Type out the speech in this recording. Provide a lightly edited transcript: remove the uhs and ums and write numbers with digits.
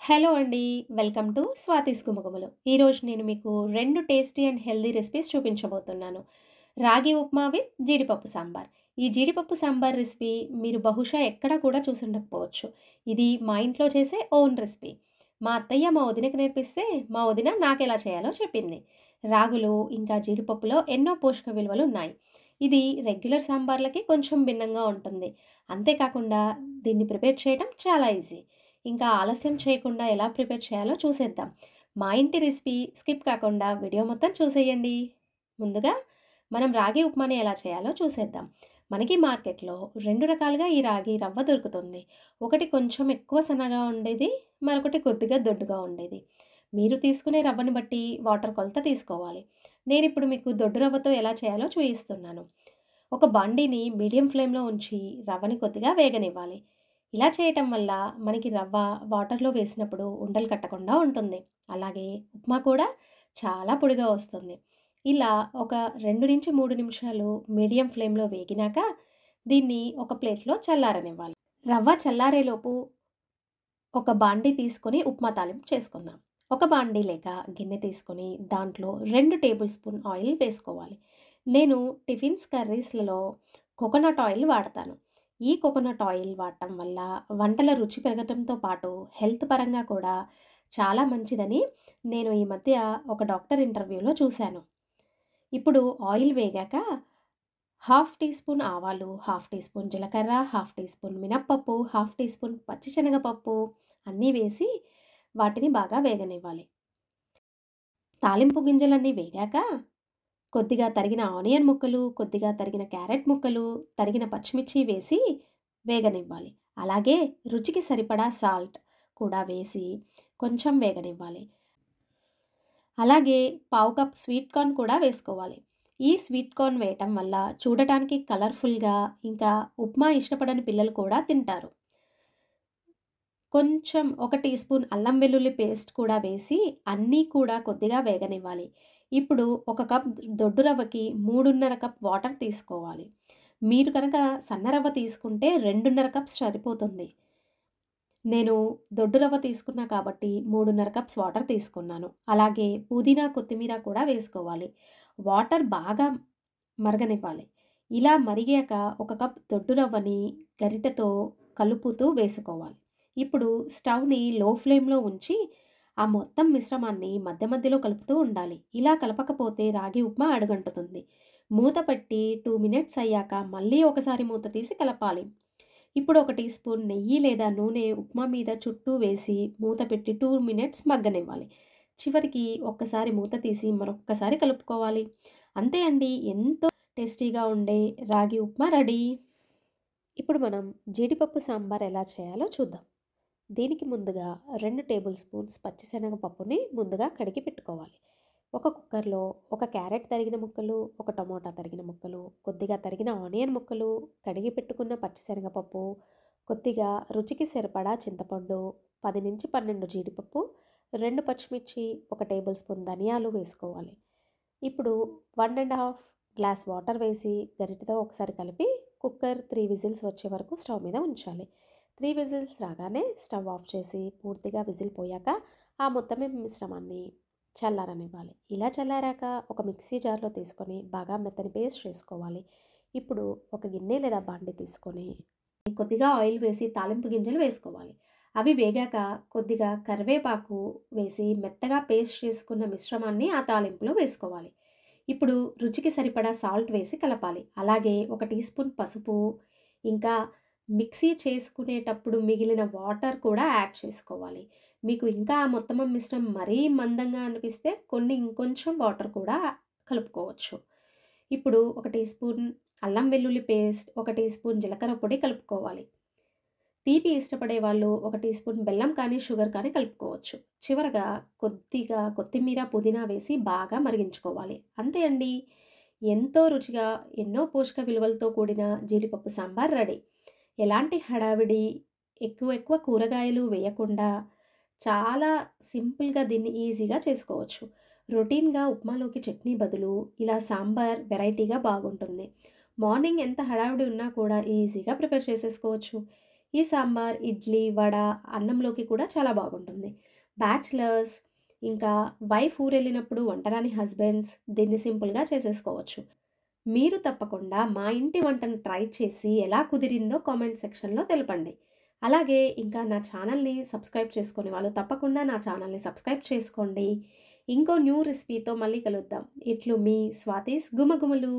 Hello అండి. Welcome to Swathi's Gumagumalu. ఈరోజు నేను మీకు 2 టేస్టీ అండ్ హెల్తీ రెసిపీస్ చూపించబోతున్నాను. రాగి ఉప్మా విత్ జీడిపప్పు సాంబార్. ఈ జీడిపప్పు సాంబార్ రెసిపీ మీరు బహుశా ఎక్కడా కూడా చూసుండకపోవచ్చు. ఇది మా ఇంట్లో చేసే ఓన్ రెసిపీ. మా అత్తయ్య మా వదినకి నేర్పిస్తే, మా వదిన నాకెలా చేయాలో చెప్పింది. రాగులు ఇంకా జీడిపప్పులో ఎన్నో పోషక విలువలున్నాయి. ఇది రెగ్యులర్ సాంబార్లకి కొంచెం భిన్నంగా ఉంటుంది. అంతేకాకుండా దీన్ని ప్రిపేర్ చేయడం చాలా ఈజీ. ఇంకా ఆలస్యం చేయకుండా ఎలా ప్రిపేర్ చేయాలో చూసేద్దాం. మా ఇంటి రెసిపీ స్కిప్ కాకుండా వీడియో మొత్తం చూసేయండి. ముందుగా మనం రాగి ఉప్మాని ఎలా చేయాలో చూసేద్దాం. మనకి మార్కెట్‌లో 2 రకాలుగా ఈ రాగి రవ్వ దొరుకుతుంది. ఒకటి కొంచెం ఎక్కువ సన్నగా ఉండేది, మరొకటి కొద్దిగా దొడ్డుగా ఉండేది. మీరు తీసుకునే రవ్వని బట్టి వాటర్ కొలత తీసుకోవాలి. నేనిప్పుడు మీకు దొడ్డు రవ్వతో ఎలా చేయాలో చూయిస్తున్నాను. ఒక బాండీని మీడియం ఫ్లేమ్‌లో ఉంచి రవ్వని కొద్దిగా వేగనివ్వాలి. ఇలా చేయటం వల్ల మనకి రవ్వ వాటర్‌లో వేసినప్పుడు ఉండలు కట్టకుండా ఉంటుంది. అలాగే ఉప్మా కూడా చాలా పొడిగా వస్తుంది. ఇలా ఒక 2-3 నిమిషాలు మీడియం ఫ్లేమ్‌లో వేగినాక దీన్ని ఒక ప్లేట్‌లో చల్లారనివ్వాలి. రవ్వ చల్లారేలోపు ఒక బాండీ తీసుకొని ఉప్మా తాలింపు చేసుకుందాం. ఒక బాండీ లేక గిన్నె తీసుకొని దాంట్లో 2 టేబుల్ స్పూన్ ఆయిల్ వేసుకోవాలి. నేను టిఫిన్స్, కర్రీస్‌లలో కోకోనట్ ఆయిల్ వాడతాను. ఈ కోకోనట్ ఆయిల్ వాడటం వల్ల వంటల రుచి పెరగటంతో పాటు హెల్త్ పరంగా కూడా చాలా మంచిదని నేను ఈ మధ్య ఒక డాక్టర్ ఇంటర్వ్యూలో చూశాను. ఇప్పుడు ఆయిల్ వేగాక హాఫ్ టీ స్పూన్ ఆవాలు, హాఫ్ టీ స్పూన్ జీలకర్ర, హాఫ్ టీ స్పూన్ మినప్పప్పు, హాఫ్ టీ స్పూన్ పచ్చిశనగపప్పు అన్నీ వేసి వాటిని బాగా వేగనివ్వాలి. తాలింపు గింజలన్నీ వేగాక కొద్దిగా తరిగిన ఆనియన్ ముక్కలు, కొద్దిగా తరిగిన క్యారెట్ ముక్కలు, తరిగిన పచ్చిమిర్చి వేసి వేగనివ్వాలి. అలాగే రుచికి సరిపడా సాల్ట్ కూడా వేసి కొంచెం వేగనివ్వాలి. అలాగే పావు కప్ స్వీట్ కార్న్ కూడా వేసుకోవాలి. ఈ స్వీట్ కార్న్ వేయటం వల్ల చూడటానికి కలర్‌ఫుల్‌గా ఇంకా ఉప్మా ఇష్టపడని పిల్లలు కూడా తింటారు. కొంచెం ఒక టీ స్పూన్ అల్లం వెల్లుల్లి పేస్ట్ కూడా వేసి అన్నీ కూడా కొద్దిగా వేగనివ్వాలి. ఇప్పుడు ఒక కప్ దొడ్డు రవ్వకి 3:30 కప్ వాటర్ తీసుకోవాలి. మీరు కనుక సన్న రవ్వ తీసుకుంటే 2:30 కప్స్ సరిపోతుంది. నేను దొడ్డు రవ్వ తీసుకున్నా కాబట్టి 3:30 కప్స్ వాటర్ తీసుకున్నాను. అలాగే పుదీనా, కొత్తిమీర కూడా వేసుకోవాలి. వాటర్ బాగా మరగనివ్వాలి. ఇలా మరిగాక ఒక కప్ దొడ్డు రవ్వని గరిటెతో కలుపుతూ వేసుకోవాలి. ఇప్పుడు స్టవ్‌ని లో ఫ్లేమ్‌లో ఉంచి ఆ మొత్తం మిశ్రమాన్ని మధ్య మధ్యలో కలుపుతూ ఉండాలి. ఇలా కలపకపోతే రాగి ఉప్మా అడుగంటుతుంది. మూత పెట్టి 2 మినిట్స్ అయ్యాక మళ్ళీ ఒకసారి మూత తీసి కలపాలి. ఇప్పుడు ఒక టీ స్పూన్ నెయ్యి లేదా నూనె ఉప్మా మీద చుట్టూ వేసి మూత పెట్టి 2 మినిట్స్ మగ్గనివ్వాలి. చివరికి ఒక్కసారి మూత తీసి మరొక్కసారి కలుపుకోవాలి. అంతే అండి. ఎంతో టేస్టీగా ఉండే రాగి ఉప్మా రెడీ. ఇప్పుడు మనం జీడిపప్పు సాంబార్ ఎలా చేయాలో చూద్దాం. దీనికి ముందుగా 2 టేబుల్ స్పూన్స్ పచ్చిశనగపప్పుని ముందుగా కడిగి పెట్టుకోవాలి. ఒక కుక్కర్‌లో ఒక క్యారెట్ తరిగిన ముక్కలు, ఒక టమోటా తరిగిన ముక్కలు, కొద్దిగా తరిగిన ఆనియన్ ముక్కలు, కడిగి పెట్టుకున్న పచ్చిశనగపప్పు, కొద్దిగా రుచికి సరిపడా చింతపండు, 10-12 జీడిపప్పు, 2 పచ్చిమిర్చి, ఒక టేబుల్ స్పూన్ ధనియాలు వేసుకోవాలి. ఇప్పుడు 1 ½ గ్లాస్ వాటర్ వేసి గరిటెతో ఒకసారి కలిపి కుక్కర్ 3 విజిల్స్ వచ్చే వరకు స్టవ్ మీద ఉంచాలి. 3 విజిల్స్ రాగానే స్టవ్ ఆఫ్ చేసి పూర్తిగా విజిల్ పోయాక ఆ మొత్తం మిశ్రమాన్ని చల్లారనివ్వాలి. ఇలా చల్లారాక ఒక మిక్సీ జార్‌లో తీసుకొని బాగా మెత్తని పేస్ట్ చేసుకోవాలి. ఇప్పుడు ఒక గిన్నె లేదా బాండీ తీసుకొని కొద్దిగా ఆయిల్ వేసి తాలింపు గింజలు వేసుకోవాలి. అవి వేగాక కొద్దిగా కరివేపాకు వేసి మెత్తగా పేస్ట్ చేసుకున్న మిశ్రమాన్ని ఆ తాలింపులో వేసుకోవాలి. ఇప్పుడు రుచికి సరిపడా సాల్ట్ వేసి కలపాలి. అలాగే ఒక టీ స్పూన్ పసుపు, ఇంకా మిక్సీ చేసుకునేటప్పుడు మిగిలిన వాటర్ కూడా యాడ్ చేసుకోవాలి. మీకు ఇంకా ఆ మొత్తం మిశ్రమం మరీ మందంగా అనిపిస్తే ఇంకొంచెం వాటర్ కూడా కలుపుకోవచ్చు. ఇప్పుడు ఒక టీ స్పూన్ అల్లం వెల్లుల్లి పేస్ట్, ఒక టీ స్పూన్ జీలకర్ర పొడి కలుపుకోవాలి. తీపి ఇష్టపడే వాళ్ళు ఒక టీ స్పూన్ బెల్లం కానీ, షుగర్ కానీ కలుపుకోవచ్చు. చివరగా కొద్దిగా కొత్తిమీర, పుదీనా వేసి బాగా మరిగించుకోవాలి. అంతే అండి. ఎంతో రుచిగా, ఎన్నో పోషక విలువలతో కూడిన జీడిపప్పు సాంబార్ రెడీ. ఎలాంటి హడావిడి, ఎక్కువ ఎక్కువ కూరగాయలు వేయకుండా చాలా సింపుల్‌గా దీన్ని ఈజీగా చేసుకోవచ్చు. రొటీన్‌గా ఉప్మాలోకి చట్నీ బదులు ఇలా సాంబార్ వెరైటీగా బాగుంటుంది. మార్నింగ్ ఎంత హడావిడి ఉన్నా కూడా ఈజీగా ప్రిపేర్ చేసేసుకోవచ్చు. ఈ సాంబార్ ఇడ్లీ, వడ, అన్నంలోకి కూడా చాలా బాగుంటుంది. బ్యాచిలర్స్ ఇంకా వైఫ్ ఊరెళ్ళినప్పుడు వంటరాని హస్బెండ్స్ దీన్ని సింపుల్‌గా చేసేసుకోవచ్చు. మీరు తప్పకుండా మా ఇంటి వంటను ట్రై చేసి ఎలా కుదిరిందో కామెంట్ సెక్షన్‌లో తెలపండి. అలాగే ఇంకా నా ఛానల్‌ని సబ్స్క్రైబ్ చేసుకొని వాళ్ళు తప్పకుండా నా ఛానల్‌ని సబ్స్క్రైబ్ చేసుకోండి. ఇంకో న్యూ రెసిపీతో మళ్ళీ కలుద్దాం. ఇట్లు మీ స్వాతిస్ గుమగుమలు.